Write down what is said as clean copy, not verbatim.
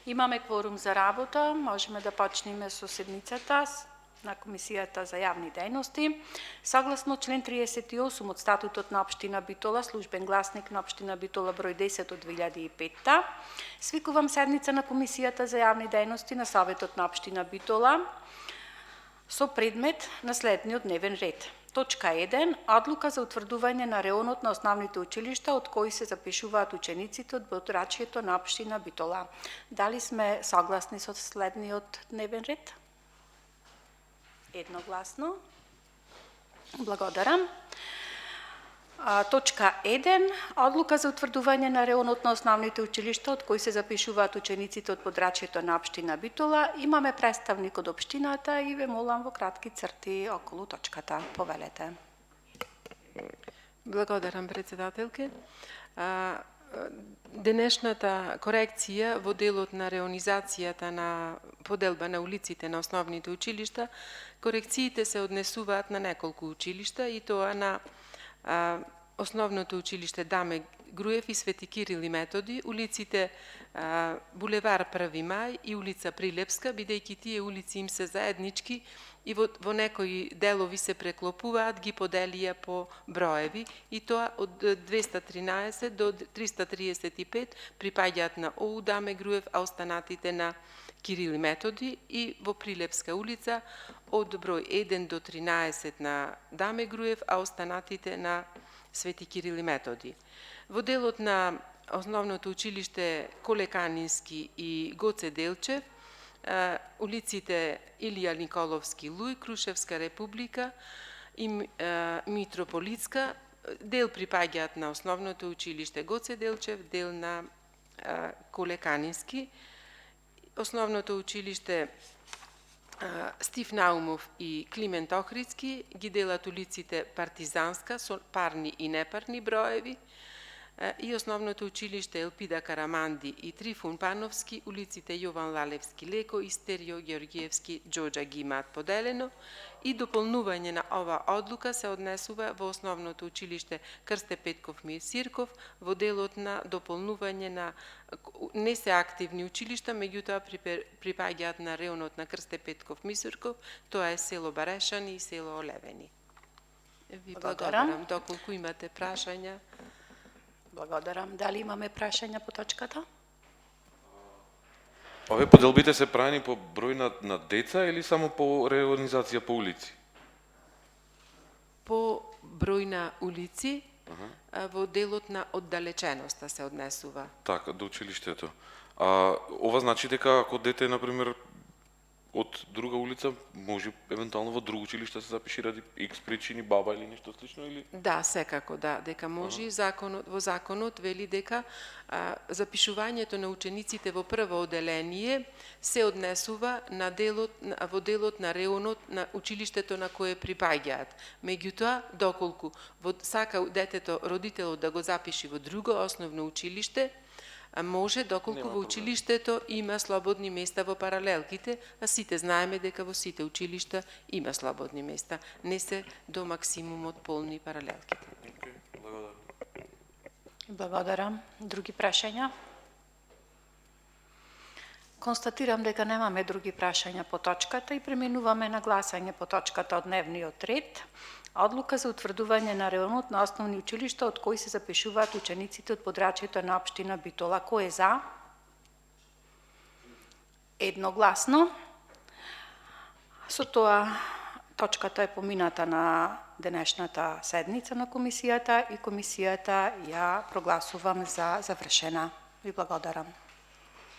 Имаме кворум за работа, можеме да почнеме со седницата на Комисијата за јавни дејности. Согласно член 38 од Статутот на Општина Битола, службен гласник на Општина Битола број 10 од 2005, свикувам седница на Комисијата за јавни дејности на Советот на Општина Битола со предмет на следниот дневен ред. Точка 1. Одлука за утврдување на реонот на основните училишта од кои се запишуваат учениците од подрачјето на Општина Битола. Дали сме согласни со следниот дневен ред? Едногласно. Благодарам. Точка 1. Одлука за утврдување на реонот на основните училишта од кои се запишуваат учениците од подрачјето на Општина Битола. Имаме представник од општината и ве молам во кратки црти околу точката. Повелете. Благодарам, председателке. Денешната корекција во делот на реонизацијата на поделба на улиците на основните училишта, корекциите се однесуваат на неколку училишта и тоа на основното училиште Даме Груев и Свети Кирил и Методи, улиците Булевар Први мај и улица Прилепска, бидејќи тие улици им се заеднички и во некои делови се преклопуваат, ги поделија по броеви и тоа од 213 до 335 припаѓаат на ОУ Даме Груев, а останатите на Кирил и Методи, и во Прилепска улица од број 1 до 13 на Даме Груев, а останатите на Свети Кирил и Методи. Во делот на основното училиште Колеканински и Гоце Делчев, улиците Илија Николовски Луј, Крушевска Република и Митрополитска, дел припаѓаат на основното училиште Гоце Делчев, дел на Колеканински. Основното училиште Стив Наумов и Климент Охридски ги делат улиците Партизанска со парни и непарни броеви и основното училиште Елпида Караманди и Трифун Пановски, улиците Јован Лалевски Леко и Стерио Георгиевски Џоџа ги имаат поделено и дополнување на ова одлука се однесува во основното училиште Крсте Петков Мир Сирков во делот на дополнување на не се активни училишта, меѓутоа припаѓаат на реонот на Крсте Петков Мир Сирков, тоа е село Барешани и село Олевени. Ви благодарам. Доколку имате прашања. Благодарам. Дали имаме прашања по точката? Овие поделбите се правени по број на деца или само по реорганизација по улици? По број на улици, во делот на оддалеченоста се однесува. Така, до училиштето. Ова значи дека ако дете, например, од друга улица, може евентуално во друго училиште се запиши ради X причини, баба или нешто слично, или? Да, секако, да, дека може. Во законот вели дека запишувањето на учениците во прво оделение се однесува во делот на реонот на училиштето на кое припаѓаат. Меѓутоа, доколку сака детето, родителот да го запиши во друго основно училиште, може, доколку во училиштето има слободни места во паралелките, а сите знаеме дека во сите училишта има слободни места. Не се до максимумот полни паралелките. Благодарам. Благодарам. Други прашања? Констатирам дека немаме други прашања по точката и преминуваме на гласање по точката од дневниот ред. Одлука за утврдување на реонот на основни училишта од кои се запишуваат учениците од подрачјето на Општина Битола. Кој е за? Едногласно. Со тоа точката е помината на денешната седница на комисијата и комисијата ја прогласувам за завршена. Ви благодарам.